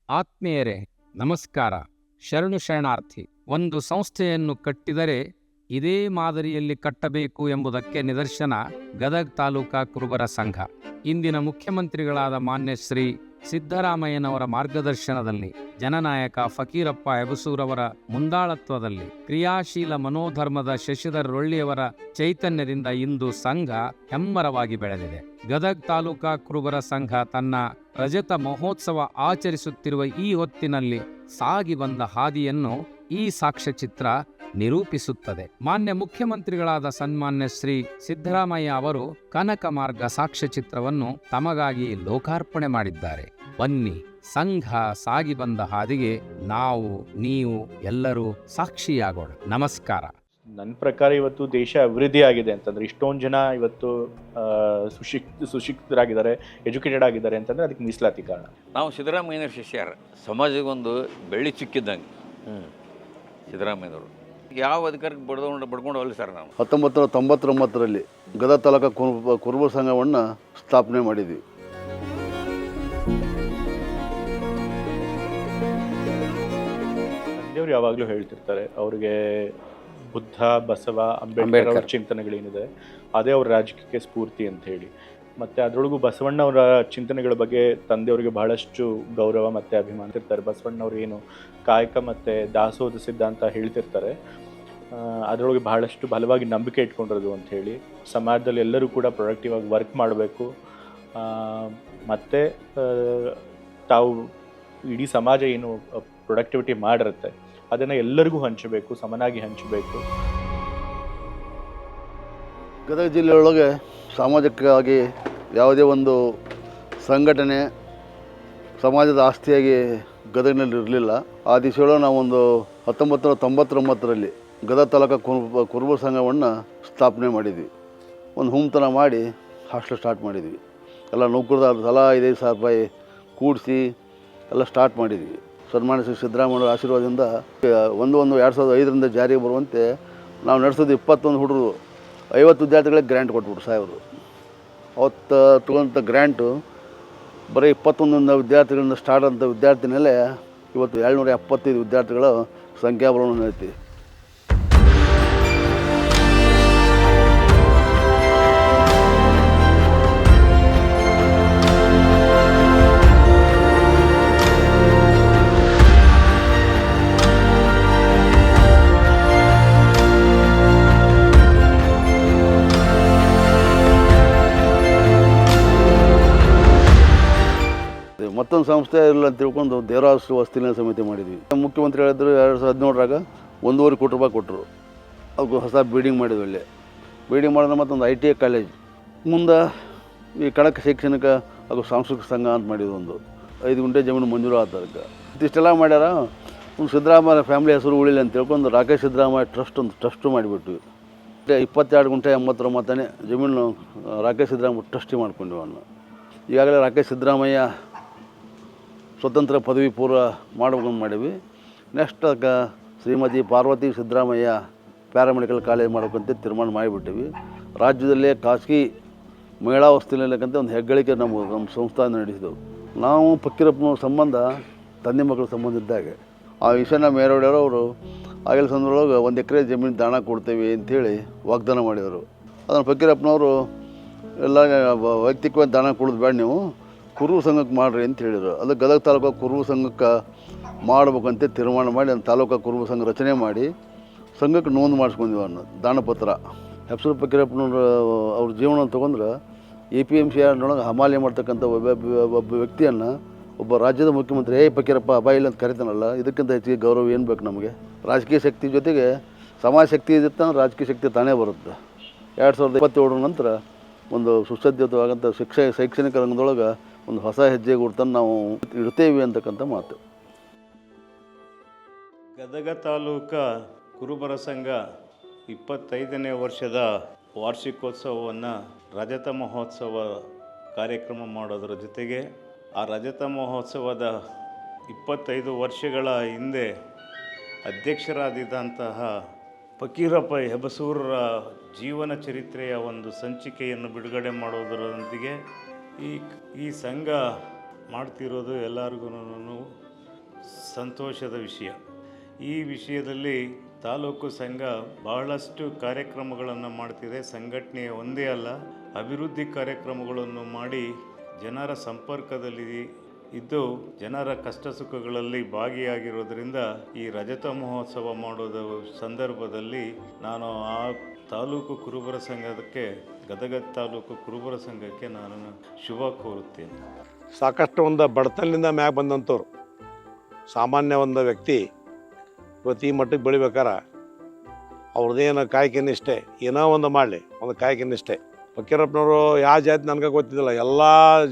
ಆತ್ಮೀಯರೇ ನಮಸ್ಕಾರ. ಶರಣು ಶರಣಾರ್ಥಿ. ಒಂದು ಸಂಸ್ಥೆಯನ್ನು ಕಟ್ಟಿದರೆ ಇದೇ ಮಾದರಿಯಲ್ಲಿ ಕಟ್ಟಬೇಕು ಎಂಬುದಕ್ಕೆ ನಿದರ್ಶನ ಗದಗ ತಾಲೂಕಾ ಕುರುಬರ ಸಂಘ. ಇಂದಿನ ಮುಖ್ಯಮಂತ್ರಿಗಳಾದ ಮಾನ್ಯ ಶ್ರೀ ಸಿದ್ದರಾಮಯ್ಯನವರ ಮಾರ್ಗದರ್ಶನದಲ್ಲಿ, ಜನನಾಯಕ ಫಕೀರಪ್ಪ ಹೆಬಸೂರವರ ಮುಂದಾಳತ್ವದಲ್ಲಿ, ಕ್ರಿಯಾಶೀಲ ಮನೋಧರ್ಮದ ಶಶಿಧರ್ ರೊಳ್ಳಿಯವರ ಚೈತನ್ಯದಿಂದ ಇಂದು ಸಂಘ ಹೆಮ್ಮರವಾಗಿ ಬೆಳೆದಿದೆ. ಗದಗ ತಾಲೂಕಾ ಕುರುಬರ ಸಂಘ ತನ್ನ ರಜತ ಮಹೋತ್ಸವ ಆಚರಿಸುತ್ತಿರುವ ಈ ಹೊತ್ತಿನಲ್ಲಿ ಸಾಗಿ ಬಂದ ಹಾದಿಯನ್ನು ಈ ಸಾಕ್ಷ್ಯಚಿತ್ರ ನಿರೂಪಿಸುತ್ತದೆ. ಮಾನ್ಯ ಮುಖ್ಯಮಂತ್ರಿಗಳಾದ ಸನ್ಮಾನ್ಯ ಶ್ರೀ ಸಿದ್ದರಾಮಯ್ಯ ಅವರು ಕನಕ ಮಾರ್ಗ ಸಾಕ್ಷ್ಯಚಿತ್ರವನ್ನು ತಮಗಾಗಿ ಲೋಕಾರ್ಪಣೆ ಮಾಡಿದ್ದಾರೆ. ಬನ್ನಿ, ಸಂಘ ಸಾಗಿ ಬಂದ ಹಾದಿಗೆ ನಾವು ನೀವು ಎಲ್ಲರೂ ಸಾಕ್ಷಿಯಾಗೋಣ. ನಮಸ್ಕಾರ. ನನ್ನ ಪ್ರಕಾರ ಇವತ್ತು ದೇಶ ಅಭಿವೃದ್ಧಿ ಆಗಿದೆ ಅಂತಂದ್ರೆ, ಇಷ್ಟೊಂದು ಜನ ಇವತ್ತು ಸುಶಿಕ್ತರಾಗಿದ್ದಾರೆ, ಎಜುಕೇಟೆಡ್ ಆಗಿದ್ದಾರೆ ಅಂತಂದ್ರೆ ಅದಕ್ಕೆ ಮೀಸಲಾತಿ ಕಾರಣ. ನಾವು ಸಿದ್ದರಾಮಯ್ಯನವ್ರ ಶಿಷ್ಯರು, ಸಮಾಜಗೊಂದು ಬೆಳ್ಳಿ ಚಿಕ್ಕಿದ್ದಂಗೆ ಸಿದ್ದರಾಮಯ್ಯನವರು ಯಾವ ಅಧಿಕಾರಕ್ಕೆ ಬಡ್ಕೊಂಡು ಹೋಗಲಿ ಸರ್. ನಾವು 1999ರಲ್ಲಿ ಗದಗ ತಾಲೂಕಾ ಕುರುಬ ಸಂಘವನ್ನು ಸ್ಥಾಪನೆ ಮಾಡಿದ್ವಿ. ತಂದೆಯವರು ಯಾವಾಗಲೂ ಹೇಳ್ತಿರ್ತಾರೆ, ಅವ್ರಿಗೆ ಬುದ್ಧ, ಬಸವ, ಅಂಬೇಡ್ಕರ್ ಅವರ ಚಿಂತನೆಗಳೇನಿದೆ ಅದೇ ಅವ್ರ ರಾಜಕೀಯಕ್ಕೆ ಸ್ಫೂರ್ತಿ ಅಂತ ಹೇಳಿ. ಮತ್ತು ಅದರೊಳಗೂ ಬಸವಣ್ಣವರ ಚಿಂತನೆಗಳ ಬಗ್ಗೆ ತಂದೆಯವರಿಗೆ ಬಹಳಷ್ಟು ಗೌರವ ಮತ್ತು ಅಭಿಮಾನ ಇರ್ತಾರೆ. ಬಸವಣ್ಣವ್ರು ಏನು ಕಾಯಕ ಮತ್ತು ದಾಸೋಹ ಸಿದ್ಧಾಂತ ಹೇಳ್ತಿರ್ತಾರೆ, ಅದರೊಳಗೆ ಬಹಳಷ್ಟು ಬಲವಾಗಿ ನಂಬಿಕೆ ಇಟ್ಕೊಂಡಿರೋದು ಅಂತ ಹೇಳಿ. ಸಮಾಜದಲ್ಲಿ ಎಲ್ಲರೂ ಕೂಡ ಪ್ರೊಡಕ್ಟಿವ್ ಆಗಿ ವರ್ಕ್ ಮಾಡಬೇಕು, ಮತ್ತು ತಾವು ಇಡೀ ಸಮಾಜ ಏನು ಪ್ರೊಡಕ್ಟಿವಿಟಿ ಮಾಡಿರುತ್ತೆ ಅದನ್ನು ಎಲ್ಲರಿಗೂ ಹಂಚಬೇಕು, ಸಮನಾಗಿ ಹಂಚಬೇಕು. ಗದಗ ಜಿಲ್ಲೆಯೊಳಗೆ ಸಾಮಾಜಿಕವಾಗಿ ಯಾವುದೇ ಒಂದು ಸಂಘಟನೆ ಸಮಾಜದ ಆಸ್ತಿಯಾಗಿ ಗದಗಿನಲ್ಲಿ ಇರಲಿಲ್ಲ. ಆ ದಿಶೆಯೊಳಗೆ ನಾವೊಂದು 1999ರಲ್ಲಿ ಗದಗ ತಾಲೂಕಾ ಕುರುಬ ಸಂಘವನ್ನು ಸ್ಥಾಪನೆ ಮಾಡಿದ್ವಿ. ಒಂದು ಹುಮ್ತನ ಮಾಡಿ ಹಾಸ್ಟೆಲ್ ಸ್ಟಾರ್ಟ್ ಮಾಡಿದ್ವಿ. ಎಲ್ಲ ನೌಕರರ ಸಲ 5,000 ರೂಪಾಯಿ ಕೂಡಿಸಿ ಎಲ್ಲ ಸ್ಟಾರ್ಟ್ ಮಾಡಿದ್ವಿ. ಸನ್ಮಾನ್ಯ ಶ್ರೀ ಸಿದ್ದರಾಮಯ್ಯ ಆಶೀರ್ವಾದದಿಂದ 1/1/2005ರಿಂದ ಜಾರಿಗೆ ಬರುವಂತೆ ನಾವು ನಡೆಸೋದು 21 ಹುಡುಗರು 50 ವಿದ್ಯಾರ್ಥಿಗಳಿಗೆ ಗ್ರ್ಯಾಂಟ್ ಕೊಟ್ಬಿಟ್ರು ಸಾಹೇಬರು. ಅವತ್ತು ತಗೊಂಥ ಗ್ರ್ಯಾಂಟು ಬರೀ 21 ವಿದ್ಯಾರ್ಥಿಗಳಿಂದ ಸ್ಟಾರ್ಟ್ ಅಂತ ವಿದ್ಯಾರ್ಥಿನಲ್ಲೇ ಇವತ್ತು 775 ವಿದ್ಯಾರ್ಥಿಗಳ ಸಂಖ್ಯಾಬಲವನ್ನು ಐತಿ. ಮತ್ತೊಂದು ಸಂಸ್ಥೆ ಇಲ್ಲ ಅಂತ ತಿಳ್ಕೊಂಡು ದೇವರಾಜ ವಸ್ತಿನ ಸಮಿತಿ ಮಾಡಿದ್ವಿ. ಮುಖ್ಯಮಂತ್ರಿ ಹೇಳಿದ್ರು 2017ರಾಗ 1.5 ಕೋಟಿ ರೂಪಾಯಿ ಕೊಟ್ಟರು. ಅದಕ್ಕೆ ಹೊಸ ಬಿಲ್ಡಿಂಗ್ ಮಾಡಿದ್ವಿ. ಅಲ್ಲಿ ಬಿಲ್ಡಿಂಗ್ ಮಾಡಿದ್ರೆ ಮತ್ತೊಂದು ITI ಕಾಲೇಜ್, ಮುಂದೆ ಈ ಖಡಕ್ ಶೈಕ್ಷಣಿಕ ಹಾಗೂ ಸಾಂಸ್ಕೃತಿಕ ಸಂಘ ಅಂತ ಮಾಡಿದ್ವಿ. ಒಂದು 5 ಗುಂಟೆ ಜಮೀನು ಮಂಜೂರು ಆದ. ಅದಕ್ಕೆ ಇಷ್ಟೆಲ್ಲ ಮಾಡ್ಯಾರ. ಒಂದು ಸಿದ್ದರಾಮಯ್ಯ ಫ್ಯಾಮಿಲಿ ಹೆಸರು ಉಳಿಲಿ ಅಂತ ತಿಳ್ಕೊಂಡು ರಾಕೇಶ್ ಸಿದ್ದರಾಮಯ್ಯ ಟ್ರಸ್ಟ್ ಒಂದು ಟ್ರಸ್ಟು ಮಾಡಿಬಿಟ್ವಿ. 22 ಗುಂಟೆ 89 ಜಮೀನು ರಾಕೇಶ್ ಸಿದ್ದರಾಮಯ್ಯ ಟ್ರಸ್ಟಿ ಮಾಡ್ಕೊಂಡ್ವಿ. ಅವನು ಈಗಾಗಲೇ ರಾಕೇಶ್ ಸಿದ್ದರಾಮಯ್ಯ ಸ್ವತಂತ್ರ ಪದವಿ ಪೂರ್ವ ಮಾಡ್ಬೇಕಂತ ಮಾಡೀವಿ. Next Shrimati Parvati Siddaramaiah paramedical college ಮಾಡ್ಬೇಕಂತ ತೀರ್ಮಾನ ಮಾಡಿಬಿಟ್ಟಿವಿ. ರಾಜ್ಯದಲ್ಲೇ ಖಾಸಗಿ ಮಹಿಳಾ ವಸತಿನಿಲಯಕ್ಕಂತ ಒಂದು ಹೆಗ್ಗಳಿಕೆ ನಮ್ಮ ಸಂಸ್ಥಾನ ನಡೆಸಿದೆವು. ನಾವು ಫಕೀರಪ್ಪನವ್ರ ಸಂಬಂಧ ತಂದೆ ಮಕ್ಕಳ ಸಂಬಂಧ ಇದ್ದಾಗೆ ಆ ವಿಷಯನ ಮೇರೋಡಿಯವರು ಅವರು ಆಗಿನ ಸಂದರ್ಭದೊಳಗೆ 1 ಎಕರೆ ಜಮೀನು ದಾನ ಕೊಡ್ತೇವೆ ಅಂಥೇಳಿ ವಾಗ್ದಾನ ಮಾಡಿದರು. ಅದನ್ನು ಫಕೀರಪ್ಪನವರು ಎಲ್ಲ ವೈಯಕ್ತಿಕವಾಗಿ ದಾನ ಕೊಡೋದು ಬೇಡ, ನೀವು ಕುರುಬ ಸಂಘಕ್ಕೆ ಮಾಡಿರಿ ಅಂತ ಹೇಳಿದರು. ಅದು ಗದಗ ತಾಲೂಕು ಕುರುಬ ಸಂಘಕ್ಕೆ ಮಾಡ್ಬೇಕಂತ ತೀರ್ಮಾನ ಮಾಡಿ ಒಂದು ತಾಲೂಕು ಕುರುಬ ಸಂಘ ರಚನೆ ಮಾಡಿ ಸಂಘಕ್ಕೆ ನೋಂದು ಮಾಡಿಸ್ಕೊಂಡಿವಿ. ಅನ್ನೋ ದಾನಪತ್ರ ಹೆಬ್ಸೂರು ಫಕೀರಪ್ಪನವ್ರು ಅವ್ರ ಜೀವನ ತೊಗೊಂಡ್ರೆ APMC ಯಾರ್ನೊಳಗೆ ಹಮಾಲಿ ಮಾಡ್ತಕ್ಕಂಥ ಒಬ್ಬ ವ್ಯಕ್ತಿಯನ್ನು ಒಬ್ಬ ರಾಜ್ಯದ ಮುಖ್ಯಮಂತ್ರಿ ಫಕೀರಪ್ಪ ಬಾಯಿಲ್ಲ ಅಂತ ಕರಿತಾನಲ್ಲ, ಇದಕ್ಕಿಂತ ಹೆಚ್ಚಿಗೆ ಗೌರವ ಏನು ಬೇಕು ನಮಗೆ? ರಾಜಕೀಯ ಶಕ್ತಿ ಜೊತೆಗೆ ಸಮಾಜ ಶಕ್ತಿ ಇದ್ದಿತ್ತಂದ್ರೆ ರಾಜಕೀಯ ಶಕ್ತಿ ತಾನೇ ಬರುತ್ತೆ. 2027 ನಂತರ ಒಂದು ಸುಸಜ್ಜಿತವಾದಂಥ ಶೈಕ್ಷಣಿಕ ರಂಗದೊಳಗೆ ಒಂದು ಹೊಸ ಹೆಜ್ಜೆ ಗುರುತನ್ನು ನಾವು ಇಡ್ತೇವೆ ಅಂತಕ್ಕಂಥ ಮಾತು. ಗದಗ ತಾಲೂಕಾ ಕುರುಬರ ಸಂಘ 25ನೇ ವರ್ಷದ ವಾರ್ಷಿಕೋತ್ಸವವನ್ನು ರಜತ ಮಹೋತ್ಸವ ಕಾರ್ಯಕ್ರಮ ಮಾಡೋದರ ಜೊತೆಗೆ ಆ ರಜತ ಮಹೋತ್ಸವದ 25 ವರ್ಷಗಳ ಹಿಂದೆ ಅಧ್ಯಕ್ಷರಾದಂತಹ ಫಕೀರಪ್ಪ ಹೆಬಸೂರರ ಜೀವನ ಚರಿತ್ರೆಯ ಒಂದು ಸಂಚಿಕೆಯನ್ನು ಬಿಡುಗಡೆ ಮಾಡೋದರೊಂದಿಗೆ ಈ ಸಂಘ ಮಾಡ್ತಿರೋದು ಎಲ್ಲರಿಗೂ ಸಂತೋಷದ ವಿಷಯ. ಈ ವಿಷಯದಲ್ಲಿ ತಾಲೂಕು ಸಂಘ ಬಹಳಷ್ಟು ಕಾರ್ಯಕ್ರಮಗಳನ್ನು ಮಾಡ್ತಿದೆ. ಸಂಘಟನೆ ಒಂದೇ ಅಲ್ಲ, ಅಭಿವೃದ್ಧಿ ಕಾರ್ಯಕ್ರಮಗಳನ್ನು ಮಾಡಿ ಜನರ ಸಂಪರ್ಕದಲ್ಲಿ ಇದ್ದು ಜನರ ಕಷ್ಟ ಸುಖಗಳಲ್ಲಿ ಭಾಗಿಯಾಗಿರೋದ್ರಿಂದ ಈ ರಜತ ಮಹೋತ್ಸವ ಮಾಡೋದ ಸಂದರ್ಭದಲ್ಲಿ ನಾನು ಆ ತಾಲೂಕು ಕುರುಬರ ಸಂಘಕ್ಕೆ, ಗದಗ ತಾಲೂಕು ಕುರುಬರ ಸಂಘಕ್ಕೆ ನಾನು ಶುಭ ಕೋರುತ್ತೇನೆ. ಸಾಕಷ್ಟು ಒಂದು ಬಡತನದಿಂದ ಮ್ಯಾಗ ಬಂದಂಥವ್ರು, ಸಾಮಾನ್ಯ ಒಂದು ವ್ಯಕ್ತಿ ಇವತ್ತು ಈ ಮಟ್ಟಕ್ಕೆ ಬೆಳಿಬೇಕಾರ ಅವ್ರದ್ದೇನು ಕಾಯಕ ನಿಷ್ಠೆ, ಏನೋ ಒಂದು ಮಾಡಲಿ, ಒಂದು ಕಾಯಕ ನಿಷ್ಠೆ. ಫಕೀರಪ್ಪನವರು ಯಾವ ಜಾತಿ ನನಗೆ ಗೊತ್ತಿದ್ದಿಲ್ಲ, ಎಲ್ಲ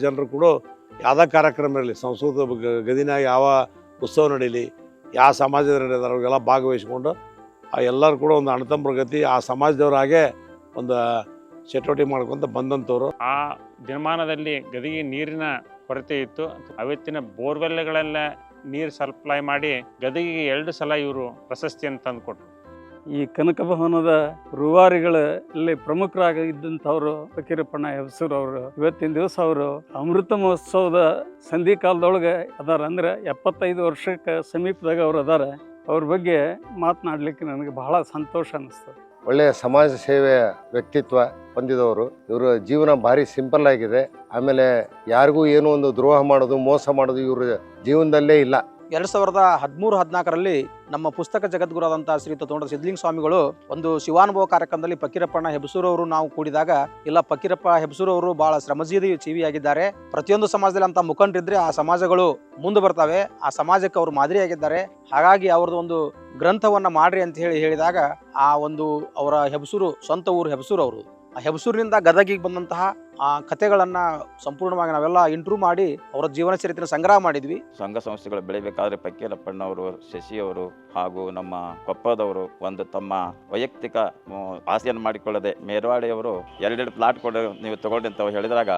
ಜನರು ಕೂಡ ಯಾವುದೇ ಕಾರ್ಯಕ್ರಮ ಇರಲಿ, ಸಂಸ್ಕೃತ ಗದಿನಾಗ ಯಾವ ಉತ್ಸವ ನಡೀಲಿ, ಯಾವ ಸಮಾಜದ ನಡೆದಾರ ಅವ್ರಿಗೆಲ್ಲ ಭಾಗವಹಿಸ್ಕೊಂಡು ಆ ಎಲ್ಲರೂ ಕೂಡ ಒಂದು ಅಣ್ಣತಮ್ಮರ ಗತಿ ಆ ಸಮಾಜದವ್ರಾಗೆ ಒಂದು ಚಟುವಟಿಕೆ ಮಾಡ್ಕೊತ ಬಂದಂಥವ್ರು. ಆ ದಿನಮಾನದಲ್ಲಿ ಗದಿಗೆ ನೀರಿನ ಕೊರತೆ ಇತ್ತು. ಅವತ್ತಿನ ಬೋರ್ವೆಲ್ಗಳೆಲ್ಲ ನೀರು ಸಪ್ಲೈ ಮಾಡಿ ಗದಗಿಗೆ 2 ಸಲ ಇವರು ಪ್ರಶಸ್ತಿಯನ್ನು ತಂದುಕೊಟ್ರು. ಈ ಕನಕ ಭವನದ ರೂವಾರಿಗಳಲ್ಲಿ ಪ್ರಮುಖರಾಗಿ ಇದ್ದಂಥವ್ರು ಫಕೀರಪ್ಪಣ್ಣ ಹೆಬಸೂರ್ ಅವರು. ಇವತ್ತಿನ ದಿವಸ ಅವರು ಅಮೃತ ಮಹೋತ್ಸವದ ಸಂಧಿ ಕಾಲದೊಳಗೆ ಅದಾರ, ಅಂದ್ರೆ 75 ವರ್ಷಕ್ಕೆ ಸಮೀಪದಾಗ ಅವ್ರು ಅದಾರ. ಅವ್ರ ಬಗ್ಗೆ ಮಾತನಾಡಲಿಕ್ಕೆ ನನಗೆ ಬಹಳ ಸಂತೋಷ ಅನ್ನಿಸ್ತದೆ. ಒಳ್ಳೆಯ ಸಮಾಜ ಸೇವೆಯ ವ್ಯಕ್ತಿತ್ವ ಹೊಂದಿದವರು. ಇವರ ಜೀವನ ಭಾರಿ ಸಿಂಪಲ್ ಆಗಿದೆ. ಆಮೇಲೆ ಯಾರಿಗೂ ಏನೋ ಒಂದು ದ್ರೋಹ ಮಾಡೋದು, ಮೋಸ ಮಾಡೋದು ಇವ್ರ ಜೀವನದಲ್ಲೇ ಇಲ್ಲ. 2013-14ರಲ್ಲಿ ನಮ್ಮ ಪುಸ್ತಕ ಜಗದ್ಗುರಾದಂಥ ಶ್ರೀಯುತ ತೋಂಡ ಸಿದ್ಧಲಿಂಗ ಸ್ವಾಮಿಗಳು ಒಂದು ಶಿವಾನುಭವ ಕಾರ್ಯಕ್ರಮದಲ್ಲಿ ಫಕೀರಪ್ಪಣ್ಣ ಹೆಬಸೂರ್ ಅವರು ನಾವು ಕೂಡಿದಾಗ, ಇಲ್ಲ ಫಕೀರಪ್ಪ ಹೆಬಸೂರ್ ಅವರು ಬಹಳ ಶ್ರಮಜೀವಿಯಾಗಿದ್ದಾರೆ, ಪ್ರತಿಯೊಂದು ಸಮಾಜದಲ್ಲಿ ಅಂತ ಮುಖಂಡರಿದ್ರೆ ಆ ಸಮಾಜಗಳು ಮುಂದೆ ಬರ್ತವೆ, ಆ ಸಮಾಜಕ್ಕೆ ಅವರು ಮಾದರಿಯಾಗಿದ್ದಾರೆ, ಹಾಗಾಗಿ ಅವ್ರದ್ದು ಒಂದು ಗ್ರಂಥವನ್ನ ಮಾಡ್ರಿ ಅಂತ ಹೇಳಿದಾಗ ಆ ಒಂದು ಅವರ ಹೆಬಸೂರು ಸ್ವಂತ ಊರು ಹೆಬಸೂರು ಅವರು. ಆ ಹೆಬಸೂರಿನಿಂದ ಗದಗಿಗೆ ಬಂದಂತಹ ಆ ಕಥೆಗಳನ್ನ ಸಂಪೂರ್ಣವಾಗಿ ನಾವೆಲ್ಲ ಇಂಟ್ರೂ ಮಾಡಿ ಅವರ ಜೀವನ ಚರಿತ್ರೆ ಸಂಗ್ರಹ ಮಾಡಿದ್ವಿ. ಸಂಘ ಸಂಸ್ಥೆಗಳು ಬೆಳಿಬೇಕಾದ್ರೆ ಫಕೀರಪ್ಪಣ್ಣವರು, ಶಶಿಯವರು ಹಾಗೂ ನಮ್ಮ ಕೊಪ್ಪದವರು ಒಂದು ತಮ್ಮ ವೈಯಕ್ತಿಕ ಆಸೆಯನ್ನು ಮಾಡಿಕೊಳ್ಳದೆ ಮೇರ್ವಾಡಿಯವರು 2 ಪ್ಲಾಟ್ ಕೊಡು ನೀವು ತಗೊಳ್ಳಿ ಅಂತ ಹೇಳಿದಾಗ,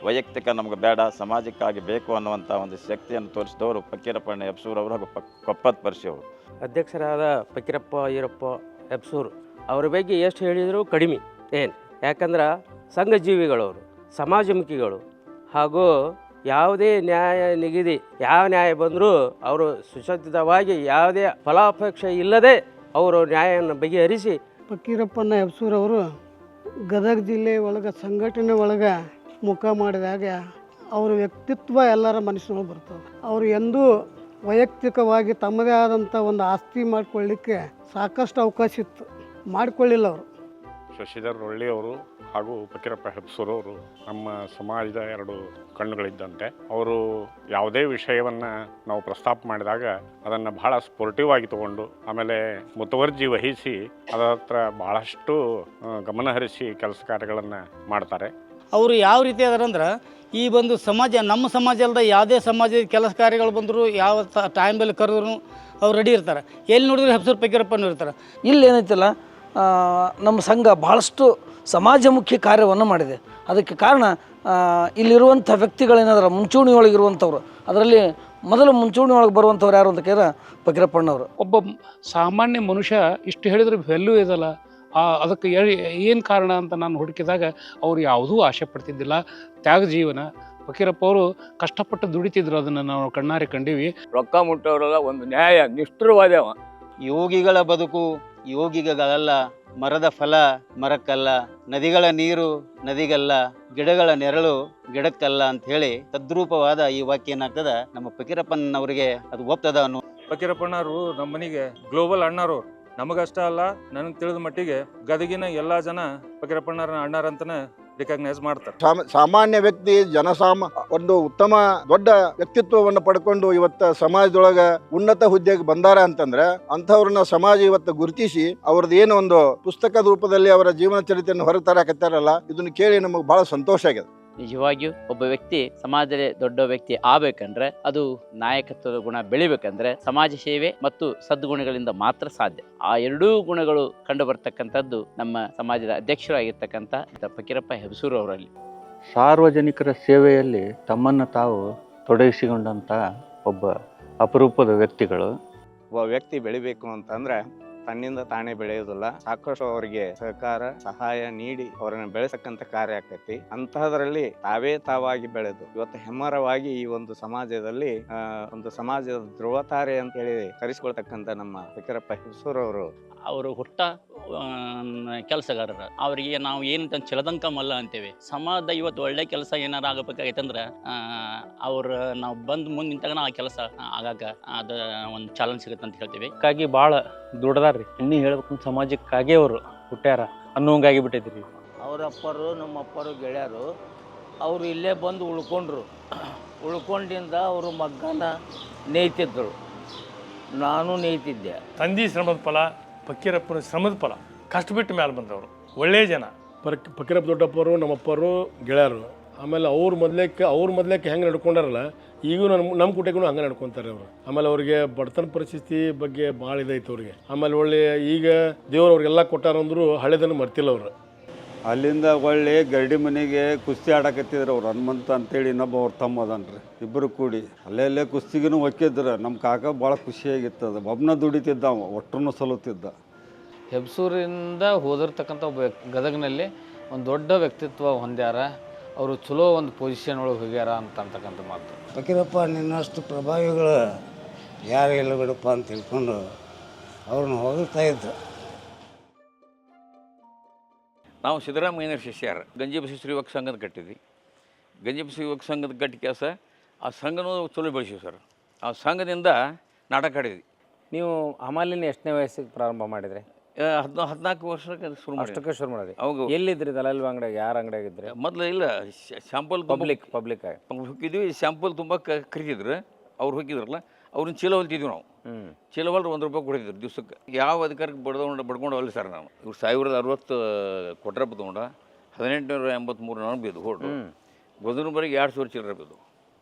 ವೈಯಕ್ತಿಕ ನಮ್ಗೆ ಬೇಡ, ಸಮಾಜಕ್ಕಾಗಿ ಬೇಕು ಅನ್ನುವಂಥ ಒಂದು ಶಕ್ತಿಯನ್ನು ತೋರಿಸಿದವರು ಫಕೀರಪ್ಪಣ್ಣ ಹೆಬಸೂರ್ ಅವರು ಹಾಗೂ ಕೊಪ್ಪದ ಪರ್ಶಿ ಅವರು. ಅಧ್ಯಕ್ಷರಾದ ಫಕೀರಪ್ಪ ಈರಪ್ಪ ಹೆಬಸೂರ್ ಅವ್ರ ಬಗ್ಗೆ ಎಷ್ಟು ಹೇಳಿದರೂ ಕಡಿಮೆ ಏನು. ಯಾಕಂದ್ರೆ ಸಂಘ ಜೀವಿಗಳವರು, ಸಮಾಜಮುಖಿಗಳು, ಹಾಗೂ ಯಾವುದೇ ನ್ಯಾಯ ನಿಗದಿ ಯಾವ ನ್ಯಾಯ ಬಂದರೂ ಅವರು ಸುಸಜ್ಜಿತವಾಗಿ ಯಾವುದೇ ಫಲಾಪೇಕ್ಷೆ ಇಲ್ಲದೆ ಅವರು ನ್ಯಾಯವನ್ನು ಬಗೆಹರಿಸಿ. ಫಕೀರಪ್ಪಣ್ಣ ಹೆಬಸೂರ್ ಅವರು ಗದಗ ಜಿಲ್ಲೆ ಒಳಗೆ ಸಂಘಟನೆ ಒಳಗೆ ಮುಖ ಮಾಡಿದಾಗ ಅವ್ರ ವ್ಯಕ್ತಿತ್ವ ಎಲ್ಲರ ಮನಸ್ಸಿನೊಳಗೆ ಬರ್ತದೆ. ಅವರು ಎಂದೂ ವೈಯಕ್ತಿಕವಾಗಿ ತಮ್ಮದೇ ಆದಂಥ ಒಂದು ಆಸ್ತಿ ಮಾಡಿಕೊಳ್ಳಿಕ್ಕೆ ಸಾಕಷ್ಟು ಅವಕಾಶ ಇತ್ತು, ಮಾಡಿಕೊಳ್ಳಿಲ್ಲ ಅವರು. ಶಶಿಧರ್ ರೊಳ್ಳಿಯವರು ಹಾಗೂ ಫಕೀರಪ್ಪ ಹೆಬಸೂರ್ ಅವರು ನಮ್ಮ ಸಮಾಜದ 2 ಕಣ್ಣುಗಳಿದ್ದಂತೆ. ಅವರು ಯಾವುದೇ ವಿಷಯವನ್ನು ನಾವು ಪ್ರಸ್ತಾಪ ಮಾಡಿದಾಗ ಅದನ್ನು ಬಹಳ ಸ್ಪೋರ್ಟಿವ್ ಆಗಿ ತಗೊಂಡು, ಆಮೇಲೆ ಮುತುವರ್ಜಿ ವಹಿಸಿ ಅದರ ಹತ್ರ ಭಾಳಷ್ಟು ಗಮನಹರಿಸಿ ಕೆಲಸ ಕಾರ್ಯಗಳನ್ನು ಮಾಡ್ತಾರೆ. ಅವರು ಯಾವ ರೀತಿ ಅದಾರಂದ್ರೆ, ಈ ಒಂದು ಸಮಾಜ, ನಮ್ಮ ಸಮಾಜ ಅಲ್ಲದೆ ಯಾವುದೇ ಸಮಾಜದ ಕೆಲಸ ಕಾರ್ಯಗಳು ಬಂದರೂ ಯಾವ ಟೈಮಲ್ಲಿ ಕರೆದ್ರು ಅವ್ರು ರೆಡಿ ಇರ್ತಾರೆ. ಎಲ್ಲಿ ನೋಡಿದ್ರು ಹೆಬಸೂರ್ ಫಕೀರಪ್ಪನೂ ಇರ್ತಾರೆ. ಇಲ್ಲಿ ಏನೈತಿಲ್ಲ, ನಮ್ಮ ಸಂಘ ಭಾಳಷ್ಟು ಸಮಾಜಮುಖಿ ಕಾರ್ಯವನ್ನು ಮಾಡಿದೆ. ಅದಕ್ಕೆ ಕಾರಣ ಇಲ್ಲಿರುವಂಥ ವ್ಯಕ್ತಿಗಳೇನಾದ್ರೆ ಮುಂಚೂಣಿಯೊಳಗಿರುವಂಥವ್ರು, ಅದರಲ್ಲಿ ಮೊದಲು ಮುಂಚೂಣಿಯೊಳಗೆ ಬರುವಂಥವ್ರು ಯಾರು ಅಂತ ಕೇಳಿದ್ರೆ ಫಕೀರಪ್ಪಣ್ಣವರು. ಒಬ್ಬ ಸಾಮಾನ್ಯ ಮನುಷ್ಯ ಇಷ್ಟು ಹೇಳಿದ್ರೆ ವ್ಯಾಲ್ಯೂ ಇದಲ್ಲ, ಅದಕ್ಕೆ ಏನು ಕಾರಣ ಅಂತ ನಾನು ಹುಡುಕಿದಾಗ ಅವ್ರು ಯಾವುದೂ ಆಸೆ ಪಡ್ತಿದ್ದಿಲ್ಲ. ತ್ಯಾಗ ಜೀವನ. ಫಕೀರಪ್ಪ ಅವರು ಕಷ್ಟಪಟ್ಟು ದುಡಿತಿದ್ರು, ಅದನ್ನು ನಾವು ಕಣ್ಣಾರೆ ಕಂಡೀವಿ. ರೊಕ್ಕ ಮುಟ್ಟೋರೆಲ್ಲ ಒಂದು ನ್ಯಾಯ ನಿಷ್ಠುರವಾದವ. ಯೋಗಿಗಳ ಬದುಕು ಯೋಗಿಗಳಲ್ಲ, ಮರದ ಫಲ ಮರಕ್ಕಲ್ಲ, ನದಿಗಳ ನೀರು ನದಿಗಲ್ಲ, ಗಿಡಗಳ ನೆರಳು ಗಿಡಕ್ಕಲ್ಲ ಅಂತ ಹೇಳಿ ತದ್ರೂಪವಾದ ಈ ವಾಕ್ಯ ಏನಾಗ್ತದ ನಮ್ಮ ಫಕೀರಪ್ಪನವರಿಗೆ ಅದು ಒಪ್ತದ ಅನ್ನೋ. ಫಕೀರಪ್ಪಣ್ಣವರು ನಮ್ಮ ಮನೆಗೆ ಗ್ಲೋಬಲ್ ಅಣ್ಣರು. ನಮಗಷ್ಟ ಅಲ್ಲ, ನನಗೆ ತಿಳಿದ ಮಟ್ಟಿಗೆ ಗದಗಿನ ಎಲ್ಲ ಜನ ಫಕೀರಪ್ಪಣ್ಣರ ಅಣ್ಣರಂತನೇ ರಿಕಗ್ನೈಸ್ ಮಾಡ್ತಾರೆ. ಸಾಮಾನ್ಯ ವ್ಯಕ್ತಿ ಒಂದು ಉತ್ತಮ ದೊಡ್ಡ ವ್ಯಕ್ತಿತ್ವವನ್ನು ಪಡ್ಕೊಂಡು ಇವತ್ತು ಸಮಾಜದೊಳಗೆ ಉನ್ನತ ಹುದ್ದೆಗೆ ಬಂದಾರ ಅಂತಂದ್ರೆ ಅಂಥವ್ರನ್ನ ಸಮಾಜ ಇವತ್ತು ಗುರುತಿಸಿ ಅವ್ರದ್ದು ಏನು ಒಂದು ಪುಸ್ತಕದ ರೂಪದಲ್ಲಿ ಅವರ ಜೀವನ ಚರಿತ್ರೆಯನ್ನು ಹೊರಗೆ ತರಕತ್ತಾರಲ್ಲ, ಇದನ್ನು ಕೇಳಿ ನಮಗೆ ಬಹಳ ಸಂತೋಷ ಆಗಿದೆ. ನಿಜವಾಗಿಯೂ ಒಬ್ಬ ವ್ಯಕ್ತಿ ಸಮಾಜದಲ್ಲಿ ದೊಡ್ಡ ವ್ಯಕ್ತಿ ಆಗಬೇಕಂದ್ರೆ, ಅದು ನಾಯಕತ್ವದ ಗುಣ ಬೆಳಿಬೇಕಂದ್ರೆ ಸಮಾಜ ಸೇವೆ ಮತ್ತು ಸದ್ಗುಣಗಳಿಂದ ಮಾತ್ರ ಸಾಧ್ಯ. ಆ 2 ಗುಣಗಳು ಕಂಡು ಬರ್ತಕ್ಕಂಥದ್ದು ನಮ್ಮ ಸಮಾಜದ ಅಧ್ಯಕ್ಷರಾಗಿರ್ತಕ್ಕಂಥ ಫಕೀರಪ್ಪ ಹೆಬಸೂರ್ ಅವರಲ್ಲಿ. ಸಾರ್ವಜನಿಕರ ಸೇವೆಯಲ್ಲಿ ತಮ್ಮನ್ನು ತಾವು ತೊಡಗಿಸಿಕೊಂಡಂಥ ಒಬ್ಬ ಅಪರೂಪದ ವ್ಯಕ್ತಿಗಳು. ಒಬ್ಬ ವ್ಯಕ್ತಿ ಬೆಳಿಬೇಕು ಅಂತಂದ್ರೆ ತನ್ನಿಂದ ತಾನೇ ಬೆಳೆಯೋದಿಲ್ಲ. ಸಾಕಷ್ಟು ಅವರಿಗೆ ಸಹಕಾರ ಸಹಾಯ ನೀಡಿ ಅವರನ್ನು ಬೆಳೆಸಕ್ಕಂತ ಕಾರ್ಯ ಆಕೈತಿ. ಅಂತಹದ್ರಲ್ಲಿ ತಾವೇ ತಾವಾಗಿ ಬೆಳೆದು ಇವತ್ತು ಹೆಮ್ಮರವಾಗಿ ಈ ಒಂದು ಸಮಾಜದಲ್ಲಿ ಒಂದು ಸಮಾಜದ ಧ್ರುವತಾರೆ ಅಂತ ಹೇಳಿ ಕರೆಸಿಕೊಳ್ತಕ್ಕಂಥ ನಮ್ಮ ಫಕೀರಪ್ಪ ಹೆಬ್ಸೂರ್ ಅವರು ಹುಟ್ಟ ಕೆಲಸಗಾರರ ಅವರಿಗೆ ನಾವು ಏನಂತ ಚಲದಂಕ ಮಲ್ಲ ಅಂತೇವೆ. ಸಮಾಜದ ಇವತ್ತು ಒಳ್ಳೆ ಕೆಲಸ ಏನಾರು ಆಗಬೇಕಾಗೈತಂದ್ರೆ ಅವ್ರು ನಾವು ಬಂದು ಮುಂದೆ ನಿಂತಾಗ ಆ ಕೆಲಸ ಆಗಾಗ ಅದು ಒಂದು ಚಾಲೆಂಜ್ ಸಿಗುತ್ತೆ ಅಂತ ಹೇಳ್ತೀವಿ. ಅದಕ್ಕಾಗಿ ಭಾಳ ದುಡ್ದಾರ್ರಿ. ಇನ್ನೂ ಹೇಳ್ಬೇಕಂತ ಸಮಾಜಕ್ಕಾಗಿ ಅವರು ಹುಟ್ಟ್ಯಾರ ಅನ್ನೋಂಗಾಗಿ ಬಿಟ್ಟೈತ್ರಿ. ಅವ್ರ ಅಪ್ಪರು ನಮ್ಮ ಅಪ್ಪರು ಗೆಳೆಯರು ಅವರು ಇಲ್ಲೇ ಬಂದು ಉಳ್ಕೊಂಡ್ರು. ಉಳ್ಕೊಂಡಿಂದ ಅವರು ಮಗ್ಗನ ನೇಯ್ತಿದ್ರು, ನಾನು ನೇಯ್ತಿದ್ದೆ. ತಂದೆ ಶ್ರಮದ ಫಲ, ಫಕೀರಪ್ಪನ ಶ್ರಮದ ಫಲ, ಕಷ್ಟ ಬಿಟ್ಟು ಮೇಲೆ ಬಂದವರು ಒಳ್ಳೆಯ ಜನ. ಫಕೀರಪ್ಪ ದೊಡ್ಡಪ್ಪರು ನಮ್ಮಪ್ಪರು ಗೆಳೆಯರು. ಆಮೇಲೆ ಅವ್ರ ಮೊದಲೇಕ್ಕೆ ಹೆಂಗೆ ನಡ್ಕೊಂಡಾರಲ್ಲ ಈಗೂ ನಮ್ಮ ಕುಟುಂಬಕ್ಕೂ ಹಂಗೆ ನಡ್ಕೊತಾರೆ ಅವರು. ಆಮೇಲೆ ಅವ್ರಿಗೆ ಬಡತನ ಪರಿಸ್ಥಿತಿ ಬಗ್ಗೆ ಭಾಳ ಇದೈತೆ ಅವ್ರಿಗೆ. ಆಮೇಲೆ ಒಳ್ಳೆ ಈಗ ದೇವ್ರು ಅವ್ರಿಗೆಲ್ಲ ಕೊಟ್ಟಾರಂದ್ರು ಹಳೆದನ್ನು ಮರ್ತಿಲ್ಲ ಅವರು. ಅಲ್ಲಿಂದ ಒಳ್ಳೆ ಗರಡಿ ಮನೆಗೆ ಕುಸ್ತಿ ಆಡಕತ್ತಿದ್ರು ಅವ್ರು. ಹನುಮಂತ ಅಂತೇಳಿ ಇನ್ನೊಬ್ಬ ಅವ್ರ ತಮ್ಮ ಅದನ್ರಿ. ಇಬ್ಬರು ಕೂಡಿ ಅಲ್ಲೇ ಕುಸ್ತಿಗೂ ಒಕ್ಕಿದ್ರು. ನಮ್ಮ ಕಾಕ ಭಾಳ ಖುಷಿಯಾಗಿತ್ತದ. ಒಬ್ಬನ ದುಡಿತಿದ್ದ, ಅವ ಒಟ್ಟನ್ನು ಸಲುತ್ತಿದ್ದ. ಹೆಬ್ಸೂರಿಂದ ಹೋದಿರ್ತಕ್ಕಂಥ ಒಬ್ಬ ಗದಗಿನಲ್ಲಿ ಒಂದು ದೊಡ್ಡ ವ್ಯಕ್ತಿತ್ವ ಹೊಂದ್ಯಾರ. ಅವರು ಚಲೋ ಒಂದು ಪೊಸಿಷನ್ ಒಳಗೆ ಹೋಗ್ಯಾರ ಅಂತಕ್ಕಂಥ ಮಾತು. ಫಕೀರಪ್ಪ ನಿನ್ನಷ್ಟು ಪ್ರಭಾವಿಗಳು ಯಾರು ಇಲ್ಲ ಬಿಡಪ್ಪ ಅಂತ ತಿಳ್ಕೊಂಡು ಅವ್ರನ್ನ ಹೊಗಳ್ತಾ ಇದ್ರು. ನಾವು ಸಿದ್ದರಾಮಯ್ಯನವ್ರ ಶಿಷ್ಯರು ಗಂಜಿಬಸವೇಶ್ವರ ಯುವಕ ಸಂಘದ ಕಟ್ಟಿದ್ವಿ. ಗಂಜಿಬಸವೇಶ್ವರ ಯುವಕ ಸಂಘದ ಕಟ್ಟಿ ಕೆಲಸ ಆ ಸಂಘನೂ ಚಲೋ ಬೆಳೆಸಿವಿ ಸರ್. ಆ ಸಂಘದಿಂದ ನಾಟಕ ಆಡಿದ್ವಿ. ನೀವು ಹಮಾಲಿನ ಎಷ್ಟನೇ ವಯಸ್ಸಿಗೆ ಪ್ರಾರಂಭ ಮಾಡಿದ್ರಿ? 14 ವರ್ಷಕ್ಕೆ ಶುರು ಮಾಡಿ. ಅಷ್ಟಕ್ಕೆ ಶುರು ಮಾಡಿದ್ರಿ. ಅವಾಗ ಎಲ್ಲಿದ್ರಿ? ದಲಾಲ್ ಅಂಗಡಿಯಾಗ? ಯಾರ ಅಂಗಡಿಯಾಗಿದ್ರಿ? ಮೊದಲು ಇಲ್ಲ, ಶಾಂಪಲ್ ಪಬ್ಲಿಕ್ ಹೋಗಿದ್ವಿ. ಶಾಂಪಲ್ ತುಂಬ ಕರಿತಿದ್ರು. ಅವ್ರು ಹೋಗಿದ್ರಲ್ಲ, ಅವ್ರನ್ನ ಚೀಲ ಹೊಲ್ತಿದ್ವಿ ನಾವು. ಚೀಲ ಹೊಲ್ರು ₹1 ಕೊಡ್ತಿದ್ರು ದಿವ್ಸಕ್ಕೆ. ಯಾವ ಅಧಿಕಾರಕ್ಕೆ ಬಡ್ಕೊಂಡು ಅಲ್ಲ ಸರ್ ನಾವು. ಇವ್ರು 1060 ಕೊಟ್ರಪ್ಪ ತೊಗೊಂಡ 1883 ನಾನು ಬಿದ್ದು ಹೊಡ್ರು. ಬದುನಬರಿಗೆ 2000 ಚಿಲ್ಲರೆ ಬಿದ್ದು.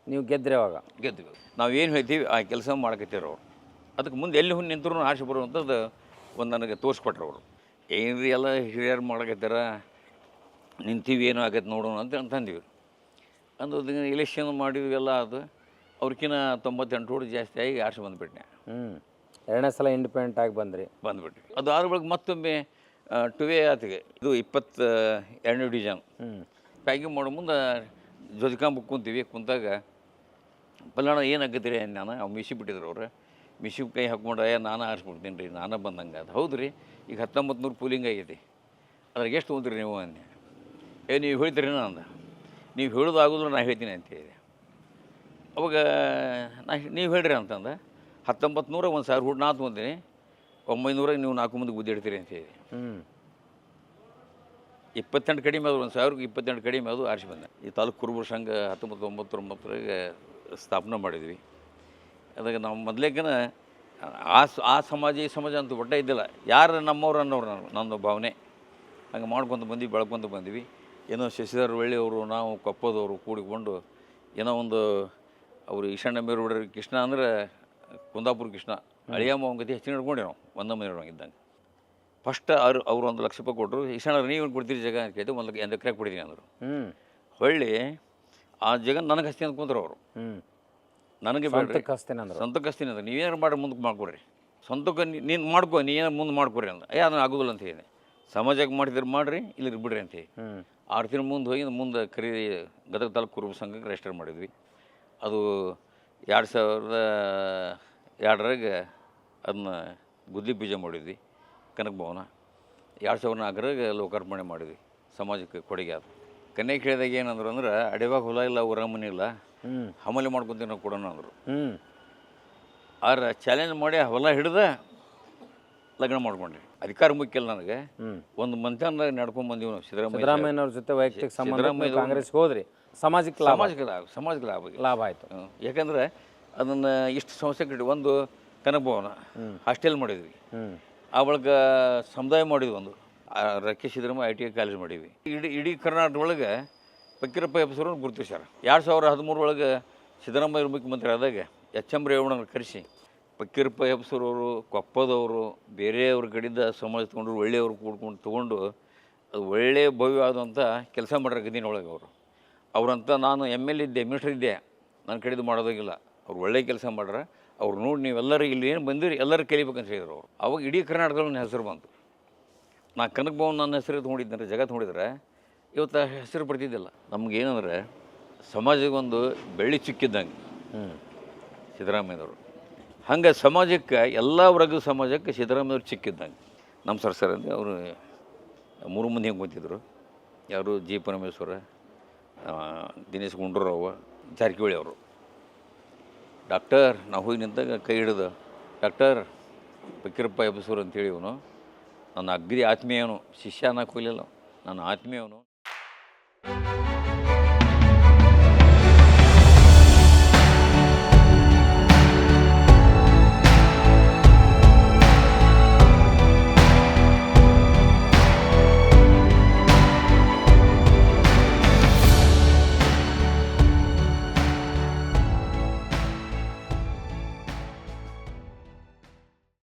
ನೀವು ಗೆದ್ದರೆ ಅವಾಗ? ಗೆದ್ವಿ. ನಾವು ಏನು ಹೇಳ್ತೀವಿ ಆ ಕೆಲಸ ಮಾಡಕತ್ತೀರ ಅವ್ರು. ಅದಕ್ಕೆ ಮುಂದೆ ಎಲ್ಲಿ ಹುಣ್ಣು ನಿಂತರೂ ಆಸೆ ಬರುವಂಥದ್ದು ಒಂದು ನನಗೆ ತೋರಿಸ್ಕೊಟ್ರು ಅವರು. ಏನ್ರಿ ಎಲ್ಲ ಹಿರಿಯರು ಮಾಡಕತ್ತಾರ, ನಿಂತೀವಿ ಏನೋ ಆಗತ್ತೆ ನೋಡೋಣ ಅಂತಂದಿವಿ. ಅಂದು ಎಲೆಕ್ಷನ್ ಮಾಡಿದ್ವಿ ಎಲ್ಲ. ಅದು ಅವ್ರಕಿನ್ನ 98 ಓಟ್ ಜಾಸ್ತಿ ಆಗಿ ಆರ್ಸಿ ಬಂದುಬಿಟ್ನೆ. ಎರಡನೇ ಸಲ ಇಂಡಿಪೆಂಡೆಂಟ್ ಆಗಿ ಬಂದುಬಿಟ್ವಿ. ಅದು ಆದ ಬಳಿಕ ಮತ್ತೊಮ್ಮೆ ಟುವೇ ಆತಿಗೆ ಇದು 22ನೇ ಡಿವಿಷನ್ ಪ್ಯಾಕಿಂಗ್ ಮಾಡೋ ಮುಂದೆ ಜೊತೆಕಾಂಬ ಕುಂತಾಗ ಬಲ್ಲಣ್ಣ ಏನಾಗತ್ತೀರಿ ನಾನು ಅವ್ರು ಮಿಷಿ ಬಿಟ್ಟಿದ್ರು ಅವ್ರು. ಮಿಷಿಗೆ ಕೈ ಹಾಕ್ಕೊಂಡ್ರೆ ನಾನು ಆರಿಸ್ಬಿಡ್ತೀನಿ ರೀ, ನಾನು ಬಂದಂಗೆ. ಅದು ಹೌದು ರೀ, ಈಗ 1900 ಪೂಲಿಂಗ್ ಆಗೈತಿ, ಅದ್ರಾಗ ಎಷ್ಟು ತೊಗೊಂತೀರಿ ನೀವು ಅಂದೆ. ನೀವು ಹೇಳ್ತೀರಿ ಅಂದ. ನೀವು ಹೇಳೋದು ಆಗೋದ್ರು ನಾನು ಹೇಳ್ತೀನಿ ಅಂತ ಹೇಳಿದೆ. ಅವಾಗ ನೀವು ಹೇಳ್ರಿ ಅಂತಂದ. 1900 1000 ಹುಟ್ಟು ನಾ ತೊಗೊಂತೀನಿ, 900 ನೀವು 4 ಮಂದಿಗೆ ಬುದ್ಧಿ ಇಡ್ತೀರಿ ಅಂತ ಹೇಳಿದೆ. 28 ಕಡಿಮೆ ಅದು, 1000ಕ್ಕೆ 28 ಕಡಿಮೆ ಅದು ಆರಿಸಿ ಬಂದೆ. ಈ ತಾಲೂಕು ಕುರುಬರ ಸಂಘ 1999 ಸ್ಥಾಪನೆ ಮಾಡಿದ್ವಿ. ಅದಾಗ ನಾವು ಮೊದಲೇಕನ ಆ ಸಮಾಜ ಈ ಸಮಾಜ ಅಂತ ಒಟ್ಟ ಇದ್ದಿಲ್ಲ. ಯಾರು ನಮ್ಮವ್ರು ಅನ್ನೋರು ನನ್ನ ಭಾವನೆ. ಹಂಗೆ ಮಾಡ್ಕೊತ ಬಂದ್ವಿ, ಬೆಳ್ಕೊತ ಬಂದ್ವಿ. ಏನೋ ಶಶಿಧರ್ ಒಳ್ಳೆಯವರು, ನಾವು ಕೊಪ್ಪದವರು ಕೂಡಿಕೊಂಡು ಏನೋ ಒಂದು ಅವರು ಈಶಾನ್ಯ ಮೇರುಡ ಕೃಷ್ಣ ಅಂದ್ರೆ ಕುಂದಾಪುರ ಕೃಷ್ಣ ಅಳಿಯಮ್ಮ ಅವನ ಗತಿ ಹೆಚ್ಚಿನ ಹಿಡ್ಕೊಂಡೆ ನಾವು. ಒಂದೊಮ್ಮೆ ಇದ್ದಂಗೆ ಫಸ್ಟ್ ಅವ್ರು ₹1 ಲಕ್ಷ ಕೊಟ್ಟರು. ಈಶಾನ್ಯ ನೀವು ಕೊಡ್ತೀರಿ ಜಾಗ ಅಂತ ಕೇಳಿದೆ. 1 ಎಕರೆ ಕೊಡಿದ್ದೀನಿ ಅಂದರು. ಹೊಳ್ಳಿ ಆ ಜಾಗ ನನಗೆ ಹಸ್ತೀನಿ ಅಂತ ಕುಂದ್ರು ಅವರು. ನನಗೆ ಸ್ವಂತಕ್ಕೆ ಹಸ್ತೀನಿ ಅಂದ್ರೆ ನೀವೇನಾರು ಮಾಡಿ ಮುಂದಕ್ಕೆ ಮಾಡ್ಕೊಡ್ರಿ, ಸ್ವಂತಕ್ಕೆ ನೀನು ಮಾಡ್ಕೊ, ನೀವೇನಾರು ಮುಂದೆ ಮಾಡ್ಕೊಡ್ರಿ ಅಂತ. ಅದನ್ನು ಆಗೋದಿಲ್ಲ ಅಂತ ಹೇಳಿದೆ. ಸಮಾಜಕ್ಕೆ ಮಾಡಿದ್ರೆ ಮಾಡಿರಿ, ಇಲ್ಲಿ ಬಿಡ್ರಿ ಅಂತ ಹೇಳಿ 6 ತಿಂಗಳು ಮುಂದೆ ಹೋಗಿ ಮುಂದೆ ಗದಗ ತಾಲೂಕು ಕುರುಬ ಸಂಘಕ್ಕೆ ರಿಜಿಸ್ಟರ್ ಮಾಡಿದ್ವಿ. ಅದು 2002 ಅದನ್ನ ಗುದ್ಲಿ ಬೀಜ ಮಾಡಿದ್ವಿ. ಕನಕ ಭವನ 2004 ಲೋಕಾರ್ಪಣೆ ಮಾಡಿದ್ವಿ. ಸಮಾಜಕ್ಕೆ ಕೊಡುಗೆ ಅದು. ಕನ್ಯೆ ಕೇಳಿದಾಗ ಏನಂದ್ರು ಅಂದ್ರೆ, ಅಡಿವಾಗ ಹೊಲ ಇಲ್ಲ, ಊರ ಮನೆ ಇಲ್ಲ, ಹಮಲಿ ಮಾಡ್ಕೊತೀವಿ ನಾವು ಕೊಡೋಣ ಅಂದರು. ಆದ್ರೆ ಚಾಲೆಂಜ್ ಮಾಡಿ ಹೊಲ ಹಿಡ್ದು ಲಗ್ನ ಮಾಡ್ಕೊಂಡ್ರಿ. ಅಧಿಕಾರ ಮುಖ್ಯ ಇಲ್ಲ ನನಗೆ. ಒಂದು ಮಂತ್ಯಾನ ನಡ್ಕೊಂಡು ಬಂದೀವಿ ನಾವು ಸಿದ್ದರಾಮಯ್ಯನವ್ರ ಜೊತೆ ವೈಯಕ್ತಿಕ ಸಂಬಂಧ ಕಾಂಗ್ರೆಸ್ಗೆ ಹೋದ್ರಿ. ಸಮಾಜಕ್ಕೆ ಲಾಭ ಆಯಿತು. ಯಾಕಂದ್ರೆ ಅದನ್ನು ಇಷ್ಟು ಸಮಸ್ಯೆ ಕಟ್ಟಿ ಒಂದು ಕನಕ ಭವನ ಹಾಸ್ಟೆಲ್ ಮಾಡಿದ್ವಿ. ಆ ಬಳಿಕ ಸಮುದಾಯ ಮಾಡಿದ್ವಿ. ಒಂದು ರಕ್ಕೆ ಸಿದ್ದರಾಮಯ್ಯ ITI ಕಾಲೇಜ್ ಮಾಡಿದ್ವಿ. ಇಡೀ ಕರ್ನಾಟಕದೊಳಗೆ ಫಕೀರಪ್ಪ ಹೆಬ್ಸೂರನ್ನು ಗುರುತಿಸ್ಯಾರ. 2013 ಒಳಗೆ ಸಿದ್ದರಾಮಯ್ಯ ಮುಖ್ಯಮಂತ್ರಿ ಆದಾಗ HM ರೇವಣ್ಣನ ಕರೆಸಿ ಫಕೀರಪ್ಪ ಹೆಬ್ಸೂರವರು, ಕೊಪ್ಪದವರು, ಬೇರೆಯವ್ರ ಕಡೆಯಿಂದ ಸಮಾಜ ತೊಗೊಂಡ್ರು, ಒಳ್ಳೆಯವ್ರು ಕೂಡ್ಕೊಂಡು ತೊಗೊಂಡು ಅದು ಒಳ್ಳೆಯ ಭವ್ಯವಾದಂಥ ಕೆಲಸ ಮಾಡ್ಯಾರ ಗದಿನೊಳಗೆ ಅವರು. ಅವರಂತ ನಾನು ML ಇದ್ದೆ, ಮಿನಿಸ್ಟರ್ ಇದ್ದೆ, ನನ್ನ ಕಡೆದು ಮಾಡೋದಾಗಿಲ್ಲ. ಅವ್ರು ಒಳ್ಳೆಯ ಕೆಲಸ ಮಾಡ್ಯಾರ. ಅವ್ರು ನೋಡಿ ನೀವೆಲ್ಲರೂ ಇಲ್ಲಿ ಏನು ಬಂದಿರಿ ಎಲ್ಲರೂ ಕಲಿಬೇಕಂತ ಹೇಳಿದ್ರು ಅವರು. ಅವಾಗ ಇಡೀ ಕರ್ನಾಟಕದಲ್ಲಿ ನನ್ನ ಹೆಸರು ಬಂತು. ನಾ ಕನಕ ಭವನ್ ನನ್ನ ಹೆಸರು ತೊಗೊಂಡಿದ್ದರೆ ಜಗತ್ತು ನೋಡಿದ್ರೆ ಇವತ್ತು ಹೆಸರು ಬರ್ತಿದ್ದಿಲ್ಲ. ನಮಗೇನಂದ್ರೆ ಸಮಾಜಕ್ಕೆ ಒಂದು ಬೆಳ್ಳಿ ಚುಕ್ಕಿದ್ದಂಗೆ ಸಿದ್ದರಾಮಯ್ಯನವರು. ಹಂಗೆ ಸಮಾಜಕ್ಕೆ ಎಲ್ಲ ವರ್ಗದ ಸಮಾಜಕ್ಕೆ ಸಿದ್ದರಾಮಯ್ಯವ್ರು ಚಿಕ್ಕಿದ್ದಂಗೆ. ನಮ್ಮ ಸರ್ ಅಂದರೆ ಅವರು 3 ಮಂದಿ ಹೆಂಗೆ ಕೂತಿದ್ರು. ಯಾರು ಜಿ ಪರಮೇಶ್ವರ, ದಿನೇಶ್ ಗುಂಡೂರಾವ್, ಜಾರಕಿಹೊಳಿ ಅವರು. ಡಾಕ್ಟರ್ ನಾವು ಹೋಗಿ ನಿಂತಾಗ ಕೈ ಹಿಡಿದು, ಡಾಕ್ಟರ್ ಫಕೀರಪ್ಪ ಹೆಬ್ಬಸೂರು ಅಂತೇಳಿ ಇವನು ನನ್ನ ಅಗ್ರಿ ಆತ್ಮೀಯವನು, ಶಿಷ್ಯ ಅನ್ನಕ್ಕೆ ಹೋಗಲಿಲ್ಲ, ನನ್ನ ಆತ್ಮೀಯವನು.